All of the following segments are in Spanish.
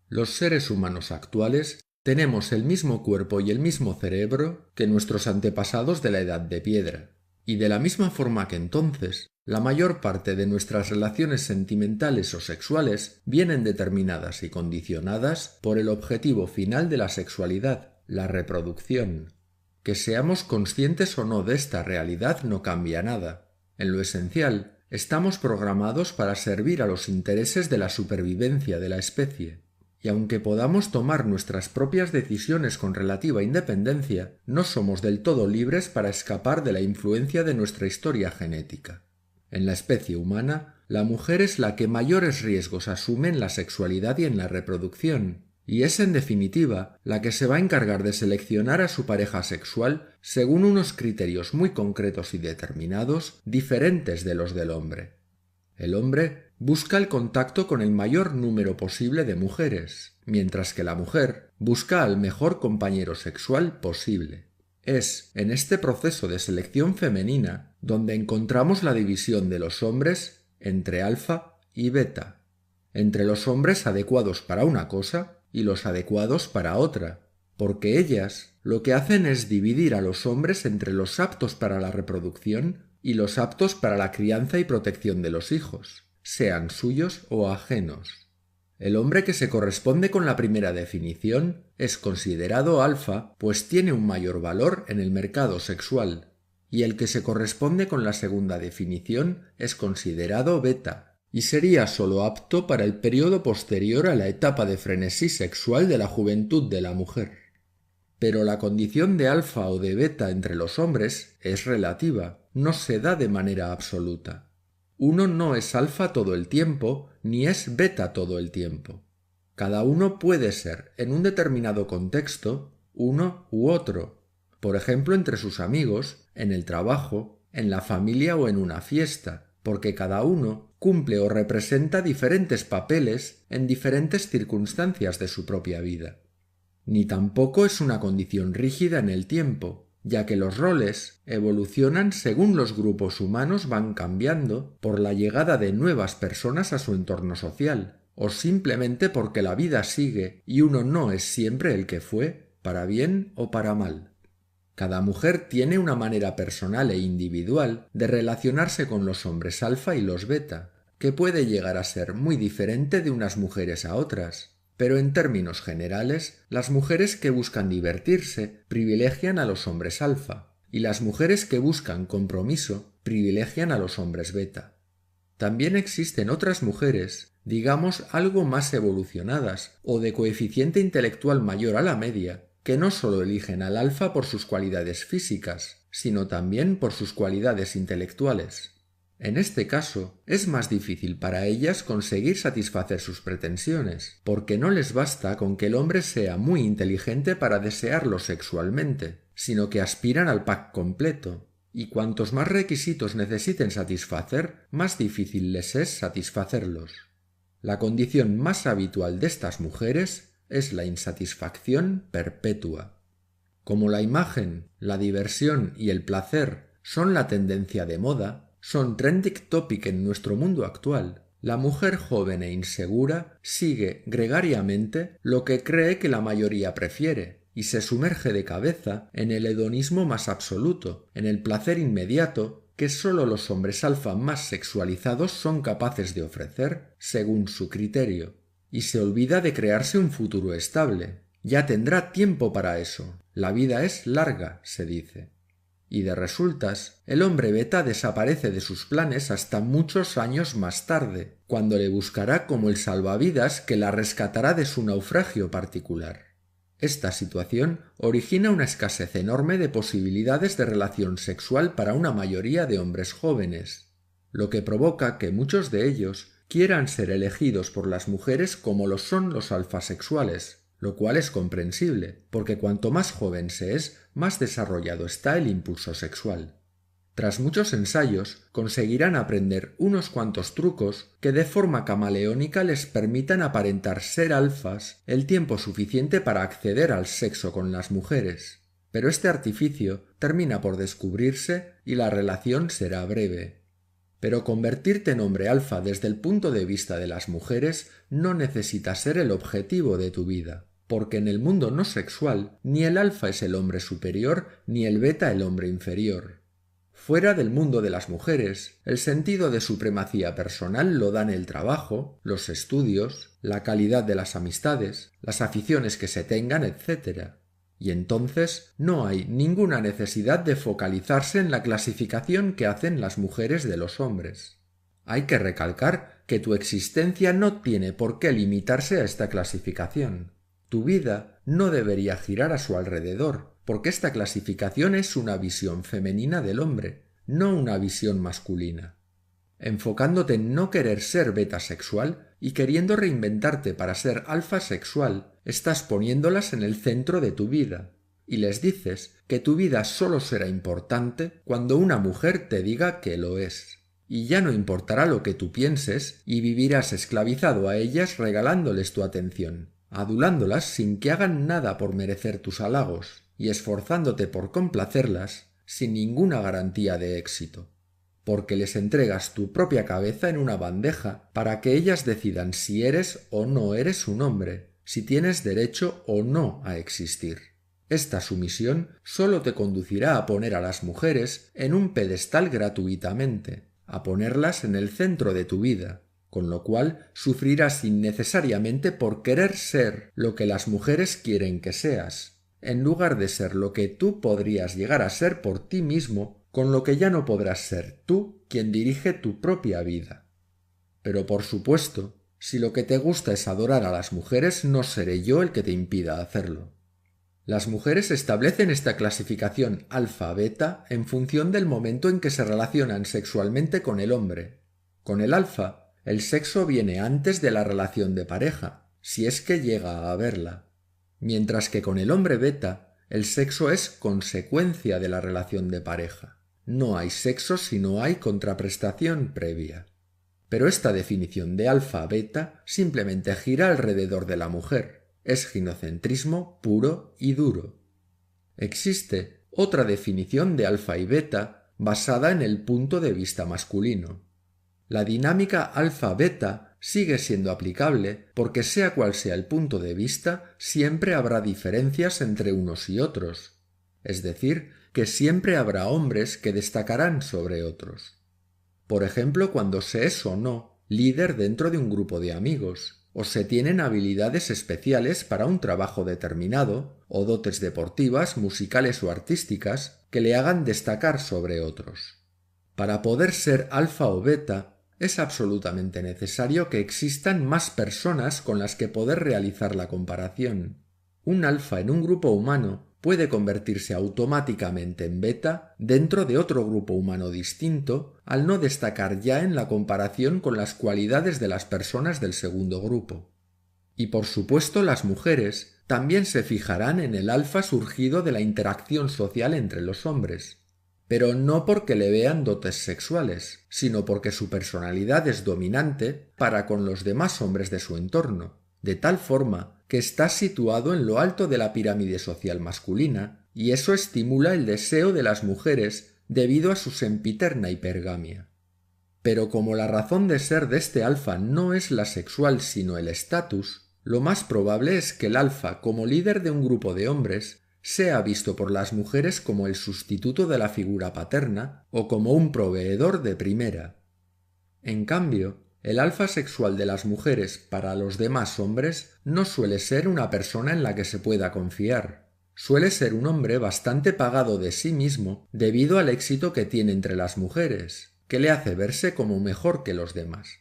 Los seres humanos actuales tenemos el mismo cuerpo y el mismo cerebro que nuestros antepasados de la Edad de Piedra, y de la misma forma que entonces, la mayor parte de nuestras relaciones sentimentales o sexuales vienen determinadas y condicionadas por el objetivo final de la sexualidad, la reproducción. Que seamos conscientes o no de esta realidad no cambia nada. En lo esencial, estamos programados para servir a los intereses de la supervivencia de la especie. Y aunque podamos tomar nuestras propias decisiones con relativa independencia, no somos del todo libres para escapar de la influencia de nuestra historia genética. En la especie humana, la mujer es la que mayores riesgos asume en la sexualidad y en la reproducción, y es en definitiva la que se va a encargar de seleccionar a su pareja sexual según unos criterios muy concretos y determinados, diferentes de los del hombre. El hombre busca el contacto con el mayor número posible de mujeres, mientras que la mujer busca al mejor compañero sexual posible. Es en este proceso de selección femenina donde encontramos la división de los hombres entre alfa y beta, entre los hombres adecuados para una cosa y los adecuados para otra, porque ellas lo que hacen es dividir a los hombres entre los aptos para la reproducción y los aptos para la crianza y protección de los hijos, sean suyos o ajenos. El hombre que se corresponde con la primera definición es considerado alfa, pues tiene un mayor valor en el mercado sexual, y el que se corresponde con la segunda definición es considerado beta, y sería sólo apto para el periodo posterior a la etapa de frenesí sexual de la juventud de la mujer. Pero la condición de alfa o de beta entre los hombres es relativa, no se da de manera absoluta. Uno no es alfa todo el tiempo, ni es beta todo el tiempo. Cada uno puede ser, en un determinado contexto, uno u otro, por ejemplo entre sus amigos, en el trabajo, en la familia o en una fiesta, porque cada uno cumple o representa diferentes papeles en diferentes circunstancias de su propia vida. Ni tampoco es una condición rígida en el tiempo, ya que los roles evolucionan según los grupos humanos van cambiando por la llegada de nuevas personas a su entorno social, o simplemente porque la vida sigue y uno no es siempre el que fue, para bien o para mal. Cada mujer tiene una manera personal e individual de relacionarse con los hombres alfa y los beta, que puede llegar a ser muy diferente de unas mujeres a otras. Pero en términos generales, las mujeres que buscan divertirse privilegian a los hombres alfa, y las mujeres que buscan compromiso privilegian a los hombres beta. También existen otras mujeres, digamos algo más evolucionadas o de coeficiente intelectual mayor a la media, que no solo eligen al alfa por sus cualidades físicas, sino también por sus cualidades intelectuales. En este caso, es más difícil para ellas conseguir satisfacer sus pretensiones, porque no les basta con que el hombre sea muy inteligente para desearlo sexualmente, sino que aspiran al pack completo, y cuantos más requisitos necesiten satisfacer, más difícil les es satisfacerlos. La condición más habitual de estas mujeres es la insatisfacción perpetua. Como la imagen, la diversión y el placer son la tendencia de moda, son trending topic en nuestro mundo actual, la mujer joven e insegura sigue gregariamente lo que cree que la mayoría prefiere y se sumerge de cabeza en el hedonismo más absoluto, en el placer inmediato que sólo los hombres alfa más sexualizados son capaces de ofrecer según su criterio, y se olvida de crearse un futuro estable. Ya tendrá tiempo para eso. La vida es larga, se dice. Y de resultas, el hombre beta desaparece de sus planes hasta muchos años más tarde, cuando le buscará como el salvavidas que la rescatará de su naufragio particular. Esta situación origina una escasez enorme de posibilidades de relación sexual para una mayoría de hombres jóvenes, lo que provoca que muchos de ellos quieran ser elegidos por las mujeres como lo son los alfasexuales, lo cual es comprensible, porque cuanto más joven se es, más desarrollado está el impulso sexual. Tras muchos ensayos, conseguirán aprender unos cuantos trucos que de forma camaleónica les permitan aparentar ser alfas el tiempo suficiente para acceder al sexo con las mujeres. Pero este artificio termina por descubrirse y la relación será breve. Pero convertirte en hombre alfa desde el punto de vista de las mujeres no necesita ser el objetivo de tu vida, porque en el mundo no sexual ni el alfa es el hombre superior ni el beta el hombre inferior. Fuera del mundo de las mujeres, el sentido de supremacía personal lo dan el trabajo, los estudios, la calidad de las amistades, las aficiones que se tengan, etc. Y entonces no hay ninguna necesidad de focalizarse en la clasificación que hacen las mujeres de los hombres. Hay que recalcar que tu existencia no tiene por qué limitarse a esta clasificación. Tu vida no debería girar a su alrededor, porque esta clasificación es una visión femenina del hombre, no una visión masculina. Enfocándote en no querer ser beta sexual y queriendo reinventarte para ser alfa sexual, estás poniéndolas en el centro de tu vida, y les dices que tu vida solo será importante cuando una mujer te diga que lo es. Y ya no importará lo que tú pienses y vivirás esclavizado a ellas regalándoles tu atención, adulándolas sin que hagan nada por merecer tus halagos y esforzándote por complacerlas sin ninguna garantía de éxito, porque les entregas tu propia cabeza en una bandeja para que ellas decidan si eres o no eres un hombre, si tienes derecho o no a existir. Esta sumisión solo te conducirá a poner a las mujeres en un pedestal gratuitamente, a ponerlas en el centro de tu vida, con lo cual sufrirás innecesariamente por querer ser lo que las mujeres quieren que seas, en lugar de ser lo que tú podrías llegar a ser por ti mismo, con lo que ya no podrás ser tú quien dirige tu propia vida. Pero por supuesto, si lo que te gusta es adorar a las mujeres, no seré yo el que te impida hacerlo. Las mujeres establecen esta clasificación alfa-beta en función del momento en que se relacionan sexualmente con el hombre. Con el alfa, el sexo viene antes de la relación de pareja, si es que llega a haberla, mientras que con el hombre beta, el sexo es consecuencia de la relación de pareja. No hay sexo si no hay contraprestación previa. Pero esta definición de alfa-beta simplemente gira alrededor de la mujer. Es ginocentrismo puro y duro. Existe otra definición de alfa y beta basada en el punto de vista masculino. La dinámica alfa-beta sigue siendo aplicable porque sea cual sea el punto de vista, siempre habrá diferencias entre unos y otros. Es decir, que siempre habrá hombres que destacarán sobre otros. Por ejemplo, cuando se es o no líder dentro de un grupo de amigos, o se tienen habilidades especiales para un trabajo determinado, o dotes deportivas, musicales o artísticas que le hagan destacar sobre otros. Para poder ser alfa o beta, es absolutamente necesario que existan más personas con las que poder realizar la comparación. Un alfa en un grupo humano puede convertirse automáticamente en beta dentro de otro grupo humano distinto al no destacar ya en la comparación con las cualidades de las personas del segundo grupo. Y por supuesto las mujeres también se fijarán en el alfa surgido de la interacción social entre los hombres, pero no porque le vean dotes sexuales, sino porque su personalidad es dominante para con los demás hombres de su entorno, de tal forma que está situado en lo alto de la pirámide social masculina, y eso estimula el deseo de las mujeres debido a su sempiterna hipergamia. Pero como la razón de ser de este alfa no es la sexual sino el estatus, lo más probable es que el alfa, como líder de un grupo de hombres, sea visto por las mujeres como el sustituto de la figura paterna o como un proveedor de primera. En cambio, el alfa sexual de las mujeres para los demás hombres no suele ser una persona en la que se pueda confiar. Suele ser un hombre bastante pagado de sí mismo debido al éxito que tiene entre las mujeres, que le hace verse como mejor que los demás.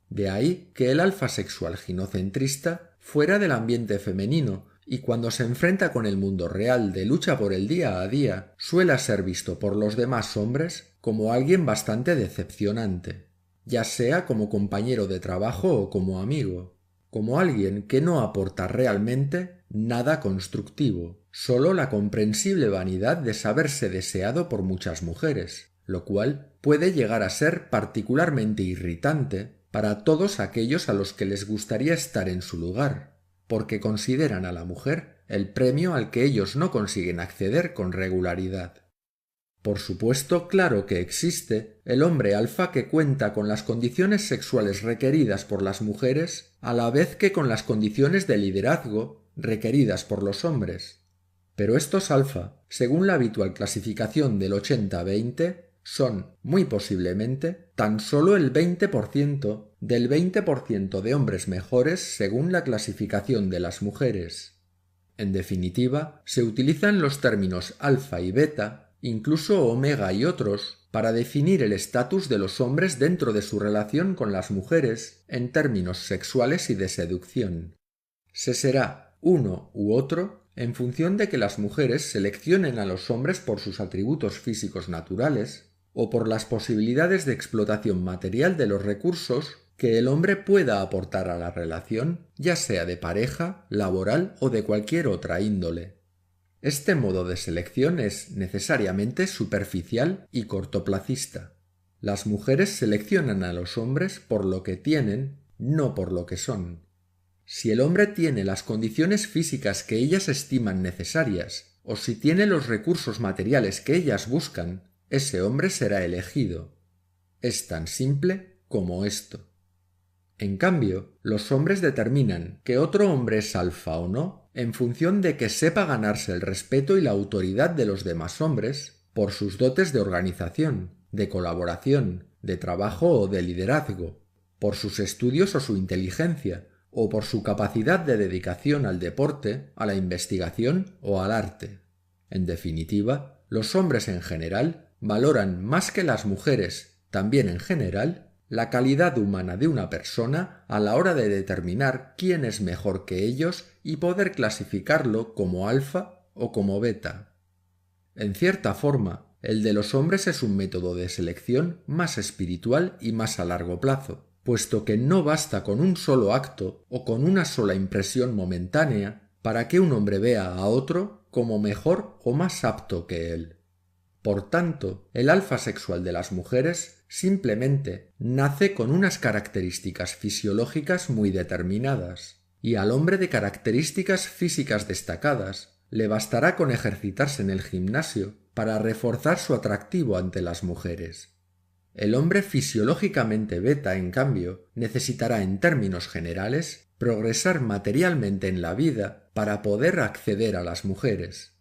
De ahí que el alfa sexual ginocentrista, fuera del ambiente femenino y cuando se enfrenta con el mundo real de lucha por el día a día, suele ser visto por los demás hombres como alguien bastante decepcionante, ya sea como compañero de trabajo o como amigo, como alguien que no aporta realmente nada constructivo, solo la comprensible vanidad de saberse deseado por muchas mujeres, lo cual puede llegar a ser particularmente irritante para todos aquellos a los que les gustaría estar en su lugar, porque consideran a la mujer el premio al que ellos no consiguen acceder con regularidad. Por supuesto, claro que existe el hombre alfa que cuenta con las condiciones sexuales requeridas por las mujeres a la vez que con las condiciones de liderazgo requeridas por los hombres. Pero estos alfa, según la habitual clasificación del 80-20, son, muy posiblemente, tan solo el 20% del 20% de hombres mejores según la clasificación de las mujeres. En definitiva, se utilizan los términos alfa y beta, incluso omega y otros, para definir el estatus de los hombres dentro de su relación con las mujeres en términos sexuales y de seducción. Se será uno u otro en función de que las mujeres seleccionen a los hombres por sus atributos físicos naturales o por las posibilidades de explotación material de los recursos que el hombre pueda aportar a la relación, ya sea de pareja, laboral o de cualquier otra índole. Este modo de selección es necesariamente superficial y cortoplacista. Las mujeres seleccionan a los hombres por lo que tienen, no por lo que son. Si el hombre tiene las condiciones físicas que ellas estiman necesarias, o si tiene los recursos materiales que ellas buscan, ese hombre será elegido. Es tan simple como esto. En cambio, los hombres determinan que otro hombre es alfa o no en función de que sepa ganarse el respeto y la autoridad de los demás hombres por sus dotes de organización, de colaboración, de trabajo o de liderazgo, por sus estudios o su inteligencia, o por su capacidad de dedicación al deporte, a la investigación o al arte. En definitiva, los hombres en general valoran más que las mujeres, también en general, la calidad humana de una persona a la hora de determinar quién es mejor que ellos y poder clasificarlo como alfa o como beta. En cierta forma, el de los hombres es un método de selección más espiritual y más a largo plazo, puesto que no basta con un solo acto o con una sola impresión momentánea para que un hombre vea a otro como mejor o más apto que él. Por tanto, el alfa sexual de las mujeres simplemente nace con unas características fisiológicas muy determinadas, y al hombre de características físicas destacadas le bastará con ejercitarse en el gimnasio para reforzar su atractivo ante las mujeres. El hombre fisiológicamente beta, en cambio, necesitará en términos generales progresar materialmente en la vida para poder acceder a las mujeres.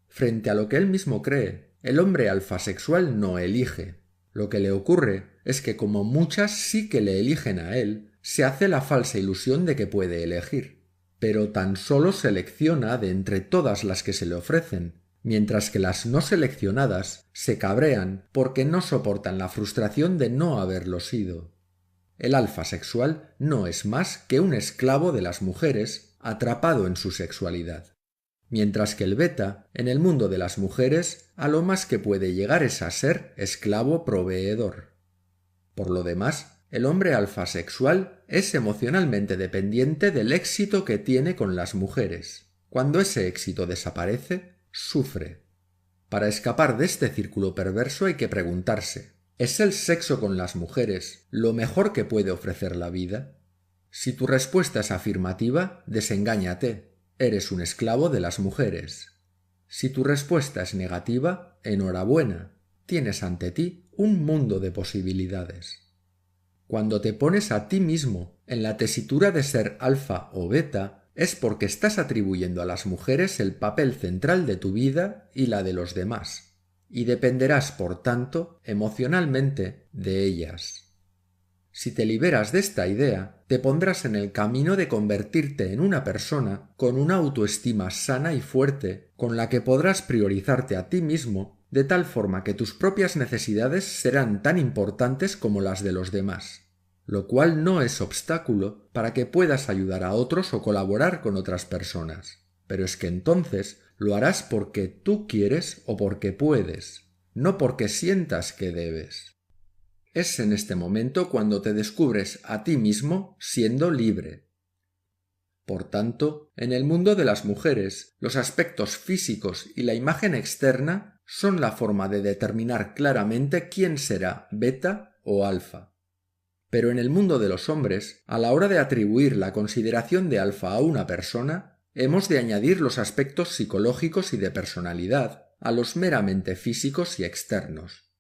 Frente a lo que él mismo cree, el hombre alfa sexual no elige. Lo que le ocurre es que como muchas sí que le eligen a él, se hace la falsa ilusión de que puede elegir, pero tan solo selecciona de entre todas las que se le ofrecen, mientras que las no seleccionadas se cabrean porque no soportan la frustración de no haberlo sido. El alfa sexual no es más que un esclavo de las mujeres atrapado en su sexualidad. Mientras que el beta, en el mundo de las mujeres, a lo más que puede llegar es a ser esclavo proveedor. Por lo demás, el hombre alfa sexual es emocionalmente dependiente del éxito que tiene con las mujeres. Cuando ese éxito desaparece, sufre. Para escapar de este círculo perverso hay que preguntarse: ¿es el sexo con las mujeres lo mejor que puede ofrecer la vida? Si tu respuesta es afirmativa, desengáñate. Eres un esclavo de las mujeres. Si tu respuesta es negativa, enhorabuena. Tienes ante ti un mundo de posibilidades. Cuando te pones a ti mismo en la tesitura de ser alfa o beta, es porque estás atribuyendo a las mujeres el papel central de tu vida y la de los demás, y dependerás, por tanto, emocionalmente de ellas. Si te liberas de esta idea, te pondrás en el camino de convertirte en una persona con una autoestima sana y fuerte, con la que podrás priorizarte a ti mismo de tal forma que tus propias necesidades serán tan importantes como las de los demás, lo cual no es obstáculo para que puedas ayudar a otros o colaborar con otras personas. Pero es que entonces lo harás porque tú quieres o porque puedes, no porque sientas que debes. Es en este momento cuando te descubres a ti mismo siendo libre. Por tanto, en el mundo de las mujeres, los aspectos físicos y la imagen externa son la forma de determinar claramente quién será beta o alfa. Pero en el mundo de los hombres, a la hora de atribuir la consideración de alfa a una persona, hemos de añadir los aspectos psicológicos y de personalidad, a los meramente físicos y externos.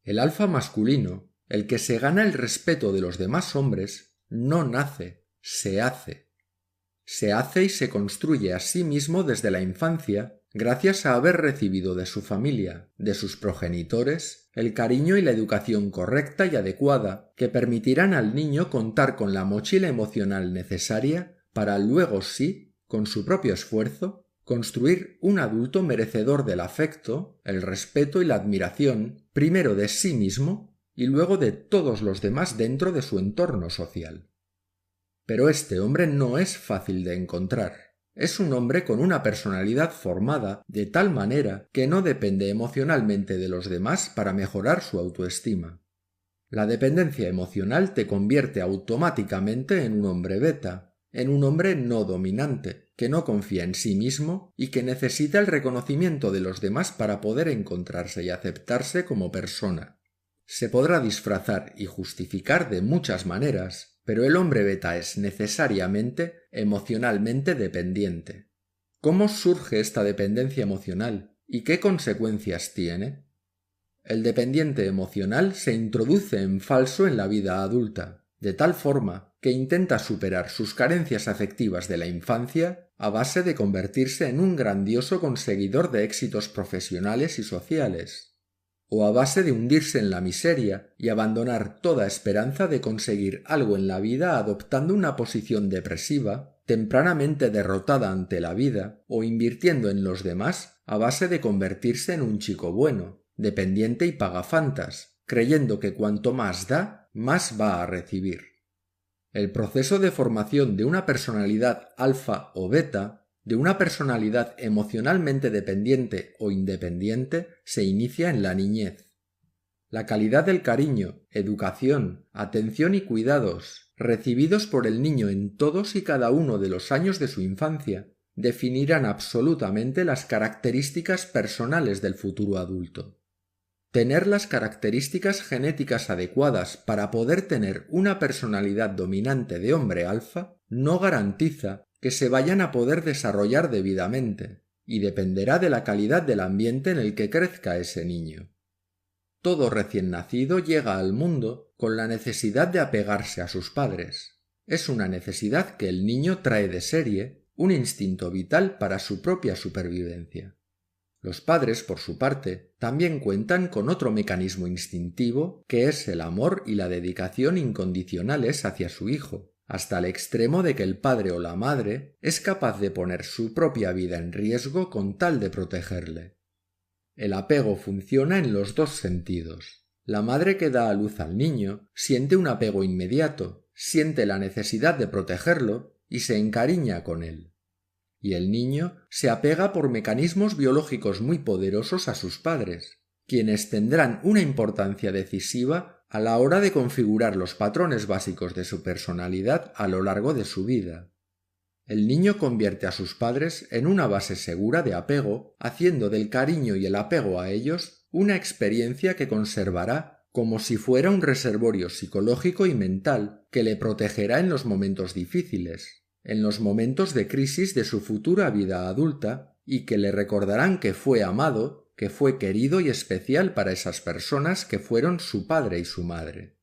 El alfa masculino, el que se gana el respeto de los demás hombres, no nace, se hace. Se hace y se construye a sí mismo desde la infancia, gracias a haber recibido de su familia, de sus progenitores, el cariño y la educación correcta y adecuada que permitirán al niño contar con la mochila emocional necesaria para luego sí, con su propio esfuerzo, construir un adulto merecedor del afecto, el respeto y la admiración, primero de sí mismo y luego de todos los demás dentro de su entorno social. Pero este hombre no es fácil de encontrar. Es un hombre con una personalidad formada de tal manera que no depende emocionalmente de los demás para mejorar su autoestima. La dependencia emocional te convierte automáticamente en un hombre beta, en un hombre no dominante, que no confía en sí mismo y que necesita el reconocimiento de los demás para poder encontrarse y aceptarse como persona. Se podrá disfrazar y justificar de muchas maneras, pero el hombre beta es necesariamente emocionalmente dependiente. ¿Cómo surge esta dependencia emocional y qué consecuencias tiene? El dependiente emocional se introduce en falso en la vida adulta, de tal forma que intenta superar sus carencias afectivas de la infancia a base de convertirse en un grandioso conseguidor de éxitos profesionales y sociales, o a base de hundirse en la miseria y abandonar toda esperanza de conseguir algo en la vida adoptando una posición depresiva, tempranamente derrotada ante la vida, o invirtiendo en los demás a base de convertirse en un chico bueno, dependiente y pagafantas, creyendo que cuanto más da, más va a recibir. El proceso de formación de una personalidad alfa o beta, de una personalidad emocionalmente dependiente o independiente, se inicia en la niñez. La calidad del cariño, educación, atención y cuidados recibidos por el niño en todos y cada uno de los años de su infancia definirán absolutamente las características personales del futuro adulto. Tener las características genéticas adecuadas para poder tener una personalidad dominante de hombre alfa no garantiza que se vayan a poder desarrollar debidamente, y dependerá de la calidad del ambiente en el que crezca ese niño. Todo recién nacido llega al mundo con la necesidad de apegarse a sus padres. Es una necesidad que el niño trae de serie, un instinto vital para su propia supervivencia. Los padres, por su parte, también cuentan con otro mecanismo instintivo que es el amor y la dedicación incondicionales hacia su hijo, hasta el extremo de que el padre o la madre es capaz de poner su propia vida en riesgo con tal de protegerle. El apego funciona en los dos sentidos. La madre que da a luz al niño siente un apego inmediato, siente la necesidad de protegerlo y se encariña con él. Y el niño se apega por mecanismos biológicos muy poderosos a sus padres, quienes tendrán una importancia decisiva a la hora de configurar los patrones básicos de su personalidad a lo largo de su vida. El niño convierte a sus padres en una base segura de apego, haciendo del cariño y el apego a ellos una experiencia que conservará como si fuera un reservorio psicológico y mental que le protegerá en los momentos difíciles, en los momentos de crisis de su futura vida adulta, y que le recordarán que fue amado, que fue querido y especial para esas personas que fueron su padre y su madre.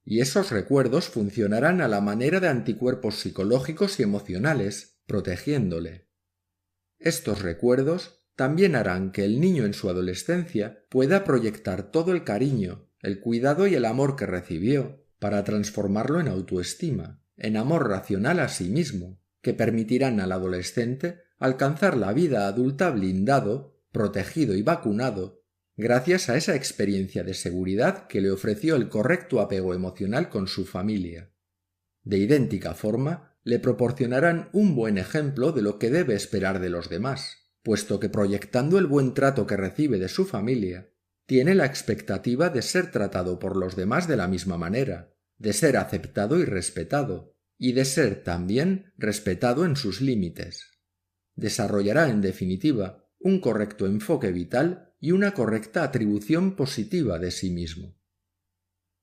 Y esos recuerdos funcionarán a la manera de anticuerpos psicológicos y emocionales, protegiéndole. Estos recuerdos también harán que el niño en su adolescencia pueda proyectar todo el cariño, el cuidado y el amor que recibió para transformarlo en autoestima, en amor racional a sí mismo, que permitirán al adolescente alcanzar la vida adulta blindado, protegido y vacunado, gracias a esa experiencia de seguridad que le ofreció el correcto apego emocional con su familia. De idéntica forma, le proporcionarán un buen ejemplo de lo que debe esperar de los demás, puesto que proyectando el buen trato que recibe de su familia, tiene la expectativa de ser tratado por los demás de la misma manera, de ser aceptado y respetado, y de ser también respetado en sus límites. Desarrollará, en definitiva, un correcto enfoque vital y una correcta atribución positiva de sí mismo.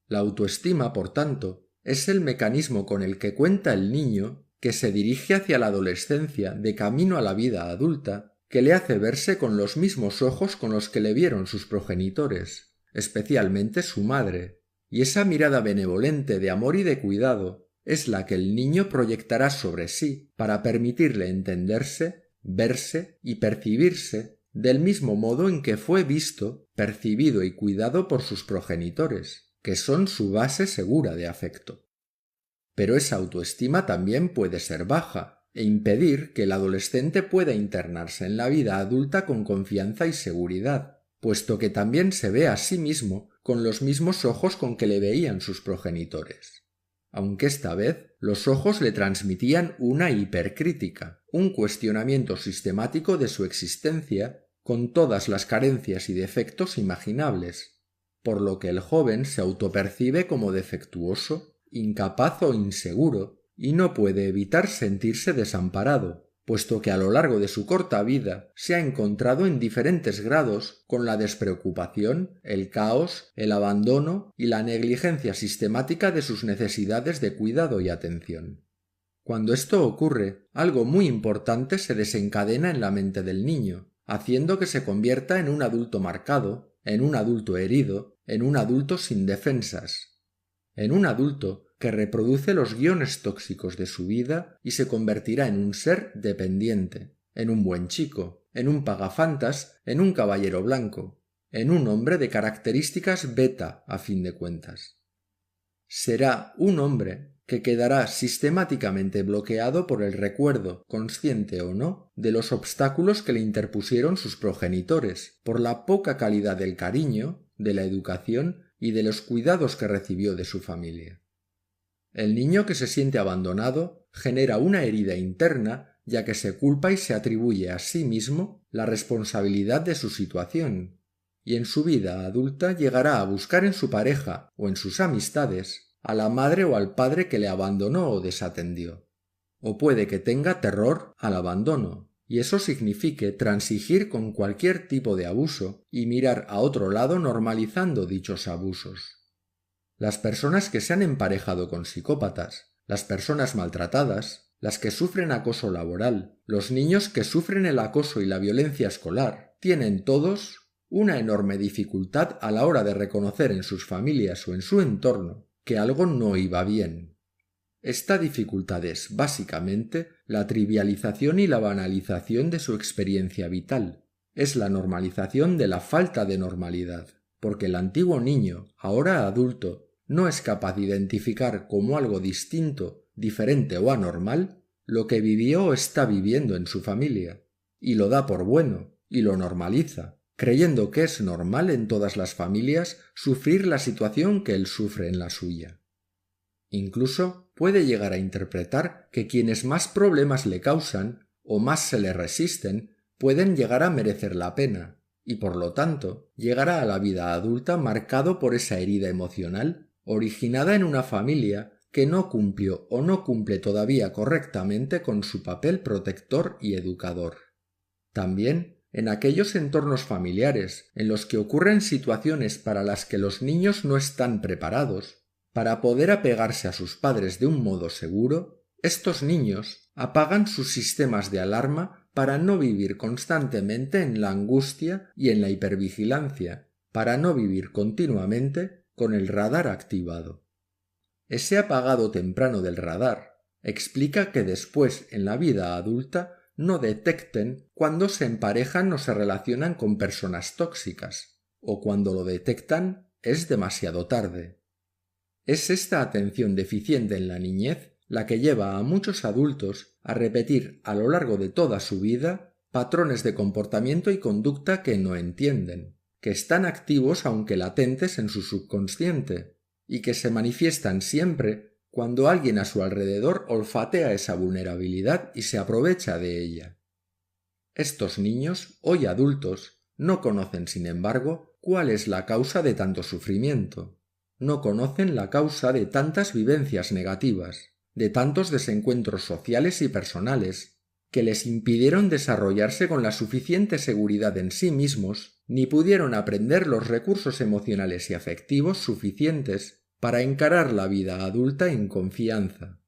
La autoestima, por tanto, es el mecanismo con el que cuenta el niño que se dirige hacia la adolescencia de camino a la vida adulta, que le hace verse con los mismos ojos con los que le vieron sus progenitores, especialmente su madre, y esa mirada benevolente de amor y de cuidado es la que el niño proyectará sobre sí para permitirle entenderse, verse y percibirse del mismo modo en que fue visto, percibido y cuidado por sus progenitores, que son su base segura de afecto. Pero esa autoestima también puede ser baja e impedir que el adolescente pueda internarse en la vida adulta con confianza y seguridad, puesto que también se ve a sí mismo con los mismos ojos con que le veían sus progenitores. Aunque esta vez los ojos le transmitían una hipercrítica, un cuestionamiento sistemático de su existencia, con todas las carencias y defectos imaginables, por lo que el joven se autopercibe como defectuoso, incapaz o inseguro, y no puede evitar sentirse desamparado, puesto que a lo largo de su corta vida se ha encontrado en diferentes grados con la despreocupación, el caos, el abandono y la negligencia sistemática de sus necesidades de cuidado y atención. Cuando esto ocurre, algo muy importante se desencadena en la mente del niño, haciendo que se convierta en un adulto marcado, en un adulto herido, en un adulto sin defensas, en un adulto que reproduce los guiones tóxicos de su vida y se convertirá en un ser dependiente, en un buen chico, en un pagafantas, en un caballero blanco, en un hombre de características beta a fin de cuentas. Será un hombre que quedará sistemáticamente bloqueado por el recuerdo, consciente o no, de los obstáculos que le interpusieron sus progenitores, por la poca calidad del cariño, de la educación y de los cuidados que recibió de su familia. El niño que se siente abandonado genera una herida interna, ya que se culpa y se atribuye a sí mismo la responsabilidad de su situación, y en su vida adulta llegará a buscar en su pareja o en sus amistades a la madre o al padre que le abandonó o desatendió. O puede que tenga terror al abandono, y eso signifique transigir con cualquier tipo de abuso y mirar a otro lado normalizando dichos abusos. Las personas que se han emparejado con psicópatas, las personas maltratadas, las que sufren acoso laboral, los niños que sufren el acoso y la violencia escolar, tienen todos una enorme dificultad a la hora de reconocer en sus familias o en su entorno que algo no iba bien. Esta dificultad es, básicamente, la trivialización y la banalización de su experiencia vital. Es la normalización de la falta de normalidad, porque el antiguo niño, ahora adulto, no es capaz de identificar como algo distinto, diferente o anormal lo que vivió o está viviendo en su familia, y lo da por bueno, y lo normaliza, creyendo que es normal en todas las familias sufrir la situación que él sufre en la suya. Incluso puede llegar a interpretar que quienes más problemas le causan o más se le resisten pueden llegar a merecer la pena, y por lo tanto llegará a la vida adulta marcado por esa herida emocional originada en una familia que no cumplió o no cumple todavía correctamente con su papel protector y educador. También en aquellos entornos familiares en los que ocurren situaciones para las que los niños no están preparados para poder apegarse a sus padres de un modo seguro, estos niños apagan sus sistemas de alarma para no vivir constantemente en la angustia y en la hipervigilancia, para no vivir continuamente con el radar activado. Ese apagado temprano del radar explica que después, en la vida adulta, no detecten cuando se emparejan o se relacionan con personas tóxicas, o cuando lo detectan es demasiado tarde. Es esta atención deficiente en la niñez la que lleva a muchos adultos a repetir a lo largo de toda su vida patrones de comportamiento y conducta que no entienden, que están activos aunque latentes en su subconsciente, y que se manifiestan siempre cuando alguien a su alrededor olfatea esa vulnerabilidad y se aprovecha de ella. Estos niños, hoy adultos, no conocen, sin embargo, cuál es la causa de tanto sufrimiento. No conocen la causa de tantas vivencias negativas, de tantos desencuentros sociales y personales, que les impidieron desarrollarse con la suficiente seguridad en sí mismos, ni pudieron aprender los recursos emocionales y afectivos suficientes para encarar la vida adulta en confianza.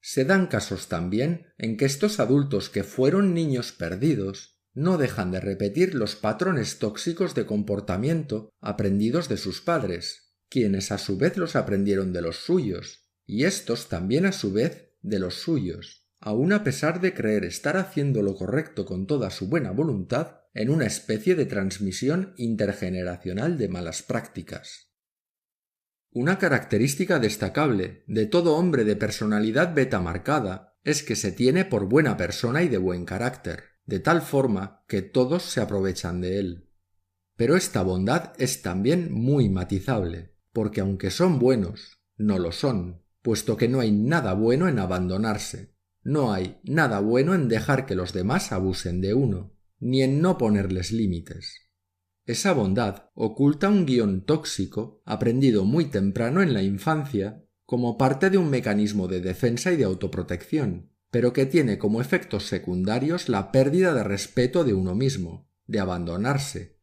Se dan casos también en que estos adultos que fueron niños perdidos no dejan de repetir los patrones tóxicos de comportamiento aprendidos de sus padres, quienes a su vez los aprendieron de los suyos, y éstos también a su vez de los suyos, aun a pesar de creer estar haciendo lo correcto con toda su buena voluntad, en una especie de transmisión intergeneracional de malas prácticas. Una característica destacable de todo hombre de personalidad beta marcada es que se tiene por buena persona y de buen carácter, de tal forma que todos se aprovechan de él. Pero esta bondad es también muy matizable, porque aunque son buenos, no lo son, puesto que no hay nada bueno en abandonarse, no hay nada bueno en dejar que los demás abusen de uno, ni en no ponerles límites. Esa bondad oculta un guión tóxico aprendido muy temprano en la infancia como parte de un mecanismo de defensa y de autoprotección, pero que tiene como efectos secundarios la pérdida de respeto de uno mismo, de abandonarse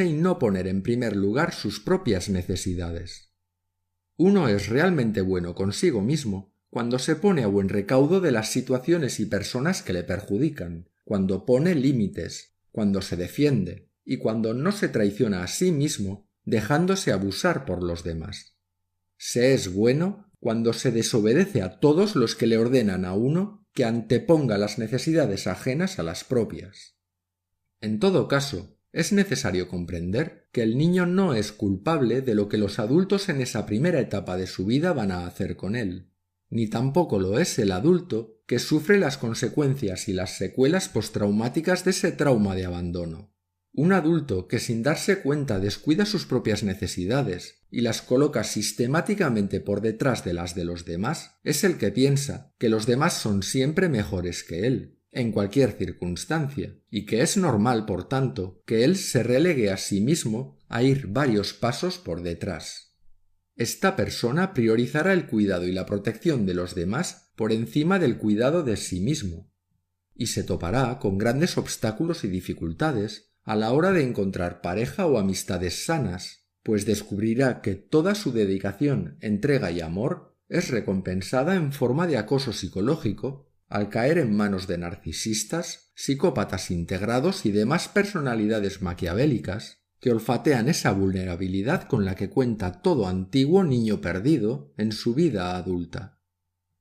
y no poner en primer lugar sus propias necesidades. Uno es realmente bueno consigo mismo cuando se pone a buen recaudo de las situaciones y personas que le perjudican, cuando pone límites, cuando se defiende y cuando no se traiciona a sí mismo dejándose abusar por los demás. Se es bueno cuando se desobedece a todos los que le ordenan a uno que anteponga las necesidades ajenas a las propias. En todo caso, es necesario comprender que el niño no es culpable de lo que los adultos en esa primera etapa de su vida van a hacer con él, ni tampoco lo es el adulto que sufre las consecuencias y las secuelas postraumáticas de ese trauma de abandono. Un adulto que sin darse cuenta descuida sus propias necesidades y las coloca sistemáticamente por detrás de las de los demás es el que piensa que los demás son siempre mejores que él, en cualquier circunstancia, y que es normal, por tanto, que él se relegue a sí mismo a ir varios pasos por detrás. Esta persona priorizará el cuidado y la protección de los demás por encima del cuidado de sí mismo, y se topará con grandes obstáculos y dificultades a la hora de encontrar pareja o amistades sanas, pues descubrirá que toda su dedicación, entrega y amor es recompensada en forma de acoso psicológico al caer en manos de narcisistas, psicópatas integrados y demás personalidades maquiavélicas que olfatean esa vulnerabilidad con la que cuenta todo antiguo niño perdido en su vida adulta.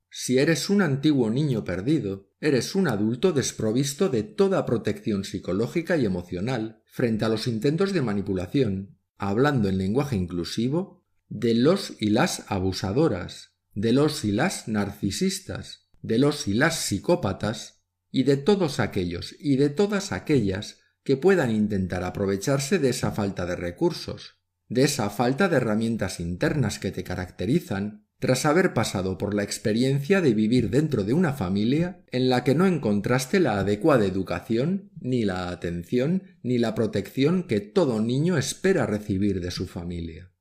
Si eres un antiguo niño perdido, eres un adulto desprovisto de toda protección psicológica y emocional frente a los intentos de manipulación, hablando en lenguaje inclusivo, de los y las abusadoras, de los y las narcisistas, de los y las psicópatas, y de todos aquellos y de todas aquellas que puedan intentar aprovecharse de esa falta de recursos, de esa falta de herramientas internas que te caracterizan, tras haber pasado por la experiencia de vivir dentro de una familia en la que no encontraste la adecuada educación, ni la atención, ni la protección que todo niño espera recibir de su familia.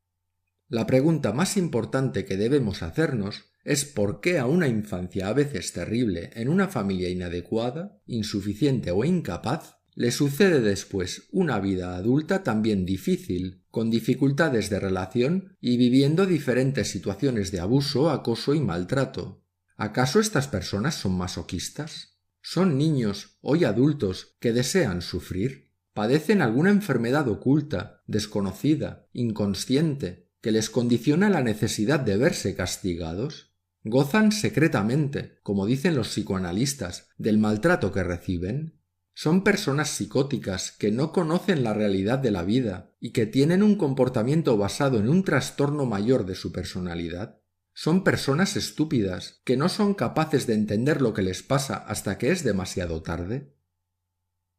La pregunta más importante que debemos hacernos es por qué a una infancia a veces terrible en una familia inadecuada, insuficiente o incapaz, le sucede después una vida adulta también difícil, con dificultades de relación y viviendo diferentes situaciones de abuso, acoso y maltrato. ¿Acaso estas personas son masoquistas? ¿Son niños, hoy adultos, que desean sufrir? ¿Padecen alguna enfermedad oculta, desconocida, inconsciente, que les condiciona la necesidad de verse castigados? ¿Gozan secretamente, como dicen los psicoanalistas, del maltrato que reciben? Son personas psicóticas que no conocen la realidad de la vida y que tienen un comportamiento basado en un trastorno mayor de su personalidad. Son personas estúpidas que no son capaces de entender lo que les pasa hasta que es demasiado tarde.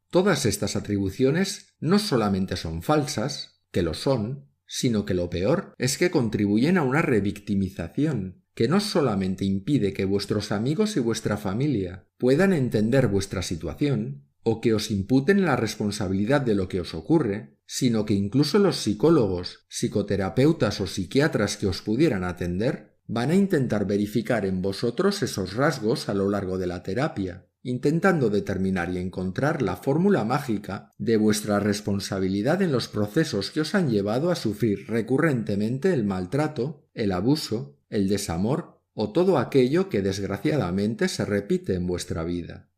Todas estas atribuciones no solamente son falsas, que lo son, sino que lo peor es que contribuyen a una revictimización que no solamente impide que vuestros amigos y vuestra familia puedan entender vuestra situación, o que os imputen la responsabilidad de lo que os ocurre, sino que incluso los psicólogos, psicoterapeutas o psiquiatras que os pudieran atender van a intentar verificar en vosotros esos rasgos a lo largo de la terapia, intentando determinar y encontrar la fórmula mágica de vuestra responsabilidad en los procesos que os han llevado a sufrir recurrentemente el maltrato, el abuso, el desamor o todo aquello que desgraciadamente se repite en vuestra vida.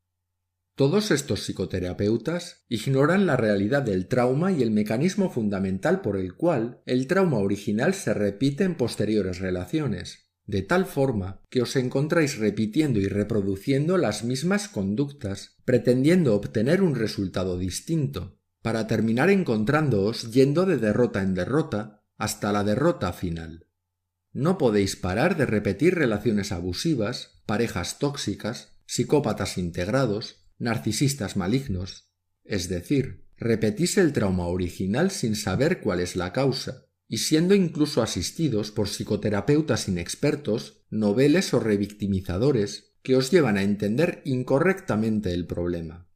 Todos estos psicoterapeutas ignoran la realidad del trauma y el mecanismo fundamental por el cual el trauma original se repite en posteriores relaciones, de tal forma que os encontráis repitiendo y reproduciendo las mismas conductas, pretendiendo obtener un resultado distinto, para terminar encontrándoos yendo de derrota en derrota hasta la derrota final. No podéis parar de repetir relaciones abusivas, parejas tóxicas, psicópatas integrados, narcisistas malignos, es decir, repetís el trauma original sin saber cuál es la causa, y siendo incluso asistidos por psicoterapeutas inexpertos, noveles o revictimizadores que os llevan a entender incorrectamente el problema.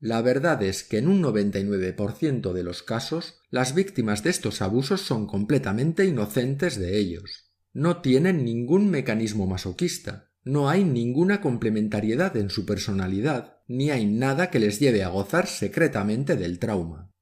La verdad es que en un 99% de los casos, las víctimas de estos abusos son completamente inocentes de ellos. No tienen ningún mecanismo masoquista. No hay ninguna complementariedad en su personalidad, ni hay nada que les lleve a gozar secretamente del trauma.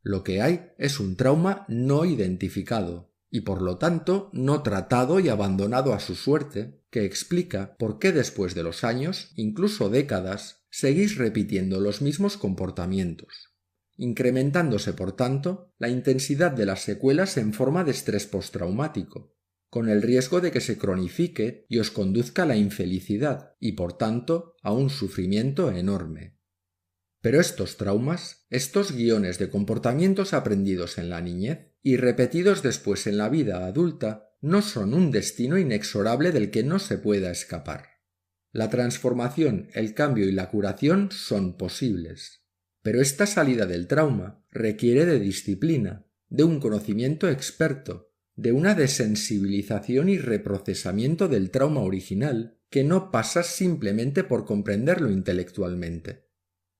Lo que hay es un trauma no identificado, y por lo tanto no tratado y abandonado a su suerte, que explica por qué después de los años, incluso décadas, seguís repitiendo los mismos comportamientos, incrementándose por tanto la intensidad de las secuelas en forma de estrés postraumático, con el riesgo de que se cronifique y os conduzca a la infelicidad y, por tanto, a un sufrimiento enorme. Pero estos traumas, estos guiones de comportamientos aprendidos en la niñez y repetidos después en la vida adulta, no son un destino inexorable del que no se pueda escapar. La transformación, el cambio y la curación son posibles. Pero esta salida del trauma requiere de disciplina, de un conocimiento experto, de una desensibilización y reprocesamiento del trauma original que no pasa simplemente por comprenderlo intelectualmente,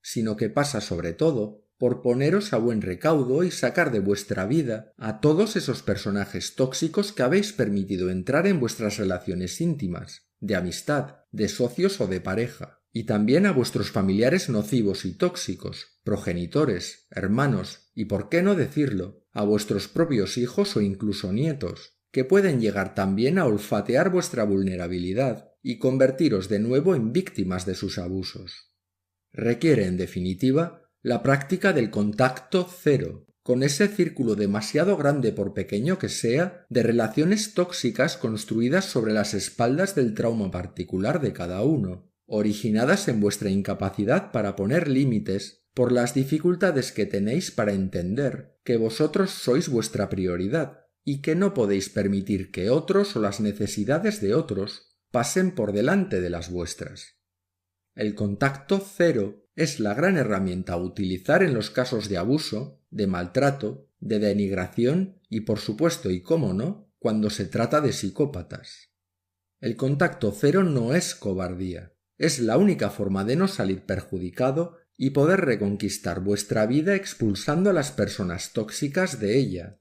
sino que pasa sobre todo por poneros a buen recaudo y sacar de vuestra vida a todos esos personajes tóxicos que habéis permitido entrar en vuestras relaciones íntimas, de amistad, de socios o de pareja, y también a vuestros familiares nocivos y tóxicos, progenitores, hermanos y, por qué no decirlo, a vuestros propios hijos o incluso nietos, que pueden llegar también a olfatear vuestra vulnerabilidad y convertiros de nuevo en víctimas de sus abusos. Requiere, en definitiva, la práctica del contacto cero, con ese círculo demasiado grande por pequeño que sea de relaciones tóxicas construidas sobre las espaldas del trauma particular de cada uno, originadas en vuestra incapacidad para poner límites por las dificultades que tenéis para entender que vosotros sois vuestra prioridad y que no podéis permitir que otros o las necesidades de otros pasen por delante de las vuestras. El contacto cero es la gran herramienta a utilizar en los casos de abuso, de maltrato, de denigración y, por supuesto y cómo no, cuando se trata de psicópatas. El contacto cero no es cobardía, es la única forma de no salir perjudicado y poder reconquistar vuestra vida expulsando a las personas tóxicas de ella.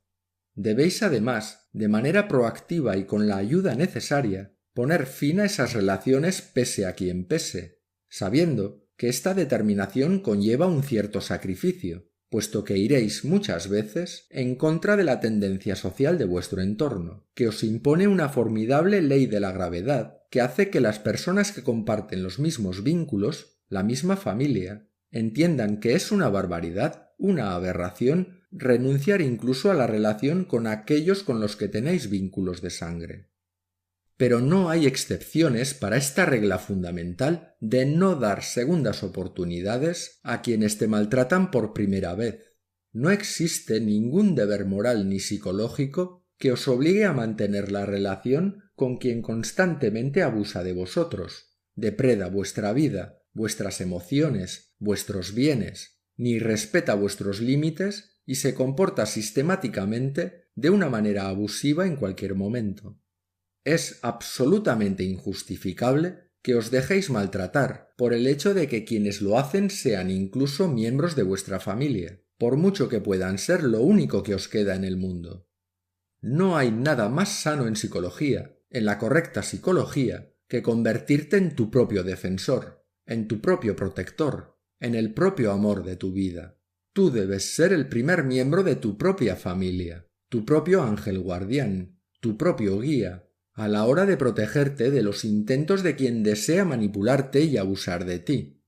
Debéis además, de manera proactiva y con la ayuda necesaria, poner fin a esas relaciones pese a quien pese, sabiendo que esta determinación conlleva un cierto sacrificio, puesto que iréis muchas veces en contra de la tendencia social de vuestro entorno, que os impone una formidable ley de la gravedad que hace que las personas que comparten los mismos vínculos, la misma familia, entiendan que es una barbaridad, una aberración, renunciar incluso a la relación con aquellos con los que tenéis vínculos de sangre. Pero no hay excepciones para esta regla fundamental de no dar segundas oportunidades a quienes te maltratan por primera vez. No existe ningún deber moral ni psicológico que os obligue a mantener la relación con quien constantemente abusa de vosotros, depreda vuestra vida, vuestras emociones, vuestros bienes, ni respeta vuestros límites y se comporta sistemáticamente de una manera abusiva en cualquier momento. Es absolutamente injustificable que os dejéis maltratar por el hecho de que quienes lo hacen sean incluso miembros de vuestra familia, por mucho que puedan ser lo único que os queda en el mundo. No hay nada más sano en psicología, en la correcta psicología, que convertirte en tu propio defensor, en tu propio protector, en el propio amor de tu vida. Tú debes ser el primer miembro de tu propia familia, tu propio ángel guardián, tu propio guía, a la hora de protegerte de los intentos de quien desea manipularte y abusar de ti.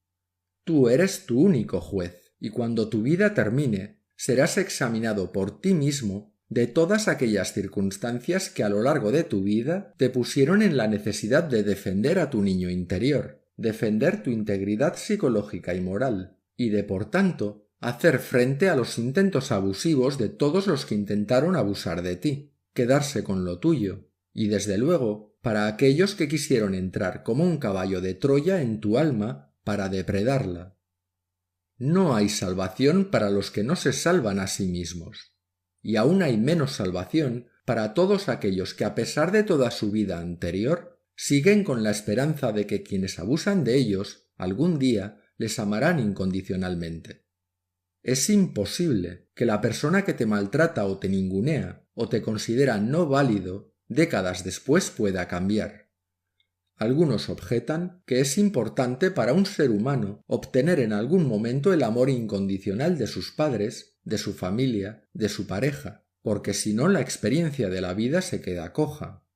Tú eres tu único juez, y cuando tu vida termine, serás examinado por ti mismo de todas aquellas circunstancias que a lo largo de tu vida te pusieron en la necesidad de defender a tu niño interior, defender tu integridad psicológica y moral, y de, por tanto, hacer frente a los intentos abusivos de todos los que intentaron abusar de ti, quedarse con lo tuyo, y desde luego, para aquellos que quisieron entrar como un caballo de Troya en tu alma para depredarla. No hay salvación para los que no se salvan a sí mismos, y aún hay menos salvación para todos aquellos que a pesar de toda su vida anterior siguen con la esperanza de que quienes abusan de ellos algún día les amarán incondicionalmente. Es imposible que la persona que te maltrata o te ningunea o te considera no válido décadas después pueda cambiar. Algunos objetan que es importante para un ser humano obtener en algún momento el amor incondicional de sus padres, de su familia, de su pareja, porque si no la experiencia de la vida se queda coja.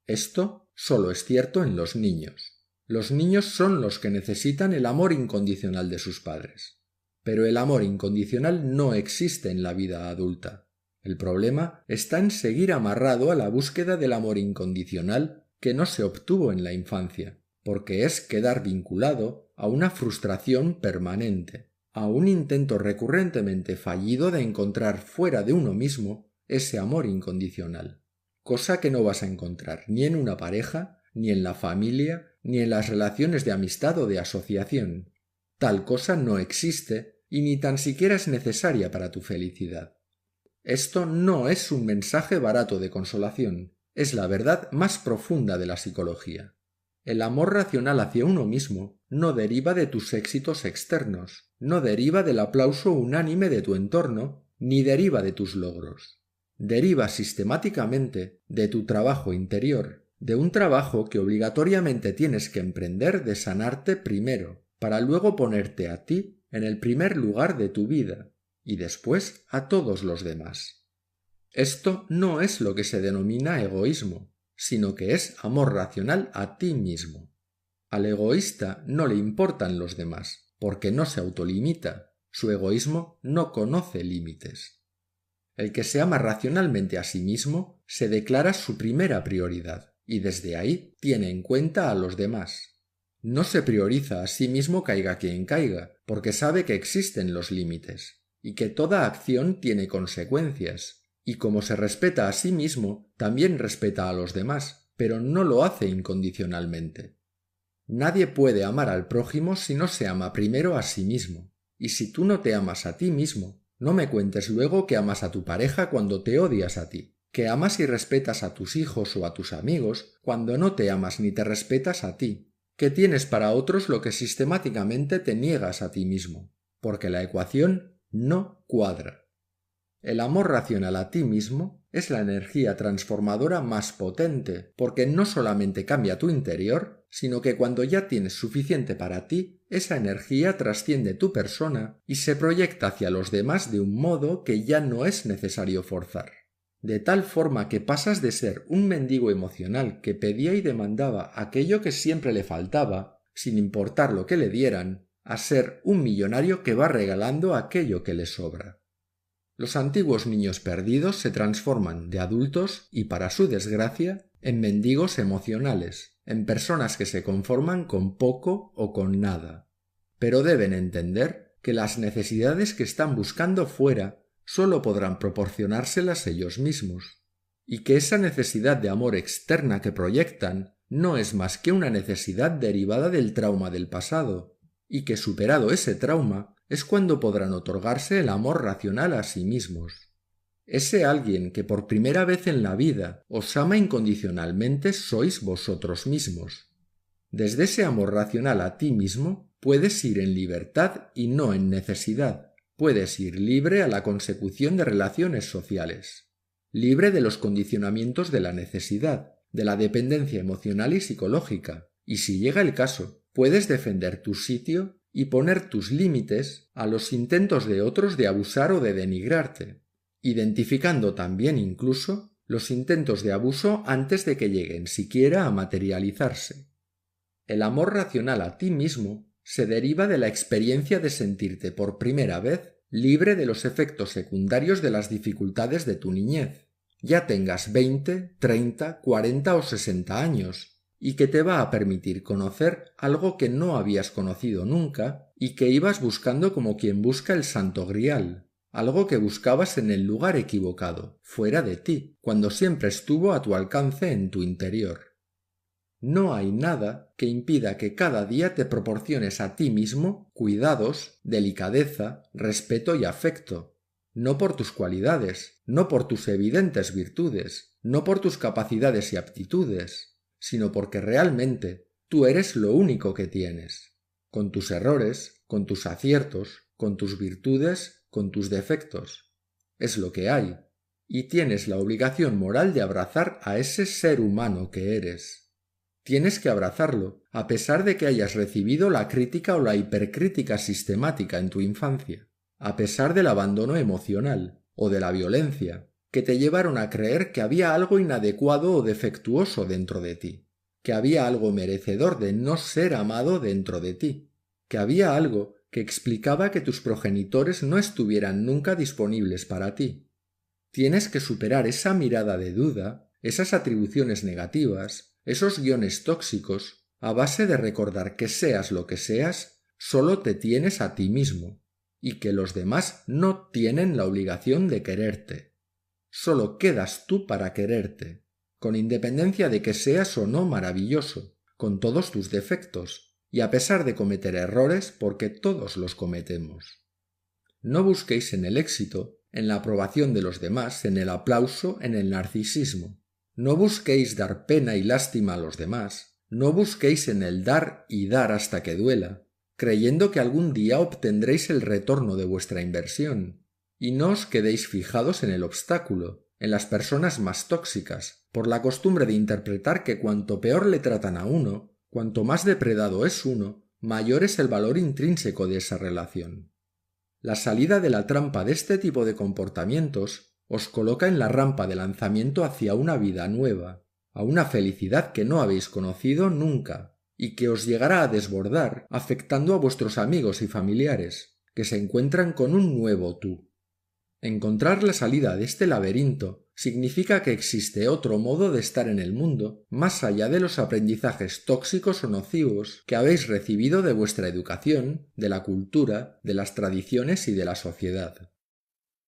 Esto solo es cierto en los niños. Los niños son los que necesitan el amor incondicional de sus padres. Pero el amor incondicional no existe en la vida adulta. El problema está en seguir amarrado a la búsqueda del amor incondicional que no se obtuvo en la infancia, porque es quedar vinculado a una frustración permanente, a un intento recurrentemente fallido de encontrar fuera de uno mismo ese amor incondicional, cosa que no vas a encontrar ni en una pareja, ni en la familia, ni en las relaciones de amistad o de asociación. Tal cosa no existe y ni tan siquiera es necesaria para tu felicidad. Esto no es un mensaje barato de consolación, es la verdad más profunda de la psicología. El amor racional hacia uno mismo no deriva de tus éxitos externos, no deriva del aplauso unánime de tu entorno, ni deriva de tus logros. Deriva sistemáticamente de tu trabajo interior, de un trabajo que obligatoriamente tienes que emprender de sanarte primero, para luego ponerte a ti en el primer lugar de tu vida, y después a todos los demás. Esto no es lo que se denomina egoísmo, sino que es amor racional a ti mismo. Al egoísta no le importan los demás, porque no se autolimita, su egoísmo no conoce límites. El que se ama racionalmente a sí mismo se declara su primera prioridad, y desde ahí tiene en cuenta a los demás. No se prioriza a sí mismo caiga quien caiga, porque sabe que existen los límites, y que toda acción tiene consecuencias. Y como se respeta a sí mismo, también respeta a los demás, pero no lo hace incondicionalmente. Nadie puede amar al prójimo si no se ama primero a sí mismo. Y si tú no te amas a ti mismo, no me cuentes luego que amas a tu pareja cuando te odias a ti, que amas y respetas a tus hijos o a tus amigos cuando no te amas ni te respetas a ti, que tienes para otros lo que sistemáticamente te niegas a ti mismo, porque la ecuación no cuadra. El amor racional a ti mismo es la energía transformadora más potente, porque no solamente cambia tu interior, sino que cuando ya tienes suficiente para ti, esa energía trasciende tu persona y se proyecta hacia los demás de un modo que ya no es necesario forzar. De tal forma que pasas de ser un mendigo emocional que pedía y demandaba aquello que siempre le faltaba, sin importar lo que le dieran, a ser un millonario que va regalando aquello que le sobra. Los antiguos niños perdidos se transforman de adultos y, para su desgracia, en mendigos emocionales, en personas que se conforman con poco o con nada. Pero deben entender que las necesidades que están buscando fuera solo podrán proporcionárselas ellos mismos, y que esa necesidad de amor externa que proyectan no es más que una necesidad derivada del trauma del pasado, y que superado ese trauma es cuando podrán otorgarse el amor racional a sí mismos. Ese alguien que por primera vez en la vida os ama incondicionalmente sois vosotros mismos. Desde ese amor racional a ti mismo puedes ir en libertad y no en necesidad. Puedes ir libre a la consecución de relaciones sociales, libre de los condicionamientos de la necesidad, de la dependencia emocional y psicológica, y si llega el caso, puedes defender tu sitio y poner tus límites a los intentos de otros de abusar o de denigrarte, identificando también incluso los intentos de abuso antes de que lleguen siquiera a materializarse. El amor racional a ti mismo se deriva de la experiencia de sentirte por primera vez libre de los efectos secundarios de las dificultades de tu niñez, ya tengas 20, 30, 40 o 60 años, y que te va a permitir conocer algo que no habías conocido nunca y que ibas buscando como quien busca el Santo Grial, algo que buscabas en el lugar equivocado, fuera de ti, cuando siempre estuvo a tu alcance en tu interior. No hay nada que impida que cada día te proporciones a ti mismo cuidados, delicadeza, respeto y afecto, no por tus cualidades, no por tus evidentes virtudes, no por tus capacidades y aptitudes, sino porque realmente tú eres lo único que tienes, con tus errores, con tus aciertos, con tus virtudes, con tus defectos. Es lo que hay, y tienes la obligación moral de abrazar a ese ser humano que eres. Tienes que abrazarlo, a pesar de que hayas recibido la crítica o la hipercrítica sistemática en tu infancia, a pesar del abandono emocional o de la violencia, que te llevaron a creer que había algo inadecuado o defectuoso dentro de ti, que había algo merecedor de no ser amado dentro de ti, que había algo que explicaba que tus progenitores no estuvieran nunca disponibles para ti. Tienes que superar esa mirada de duda, esas atribuciones negativas, esos guiones tóxicos, a base de recordar que seas lo que seas, solo te tienes a ti mismo, y que los demás no tienen la obligación de quererte. Solo quedas tú para quererte, con independencia de que seas o no maravilloso, con todos tus defectos, y a pesar de cometer errores, porque todos los cometemos. No busquéis en el éxito, en la aprobación de los demás, en el aplauso, en el narcisismo. No busquéis dar pena y lástima a los demás, no busquéis en el dar y dar hasta que duela, creyendo que algún día obtendréis el retorno de vuestra inversión, y no os quedéis fijados en el obstáculo, en las personas más tóxicas, por la costumbre de interpretar que cuanto peor le tratan a uno, cuanto más depredado es uno, mayor es el valor intrínseco de esa relación. La salida de la trampa de este tipo de comportamientos os coloca en la rampa de lanzamiento hacia una vida nueva, a una felicidad que no habéis conocido nunca, y que os llegará a desbordar afectando a vuestros amigos y familiares, que se encuentran con un nuevo tú. Encontrar la salida de este laberinto significa que existe otro modo de estar en el mundo, más allá de los aprendizajes tóxicos o nocivos que habéis recibido de vuestra educación, de la cultura, de las tradiciones y de la sociedad.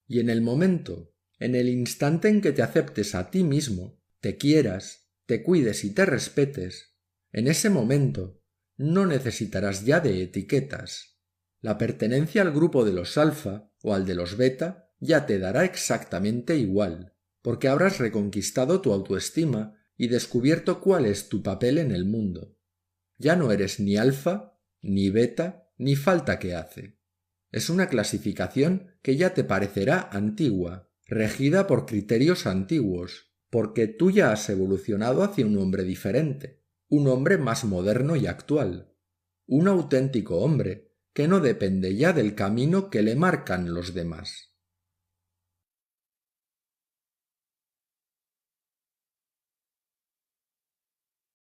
Y en el momento, en el instante en que te aceptes a ti mismo, te quieras, te cuides y te respetes, en ese momento no necesitarás ya de etiquetas. La pertenencia al grupo de los alfa o al de los beta ya te dará exactamente igual, porque habrás reconquistado tu autoestima y descubierto cuál es tu papel en el mundo. Ya no eres ni alfa, ni beta, ni falta que hace. Es una clasificación que ya te parecerá antigua, regida por criterios antiguos, porque tú ya has evolucionado hacia un hombre diferente, un hombre más moderno y actual, un auténtico hombre que no depende ya del camino que le marcan los demás.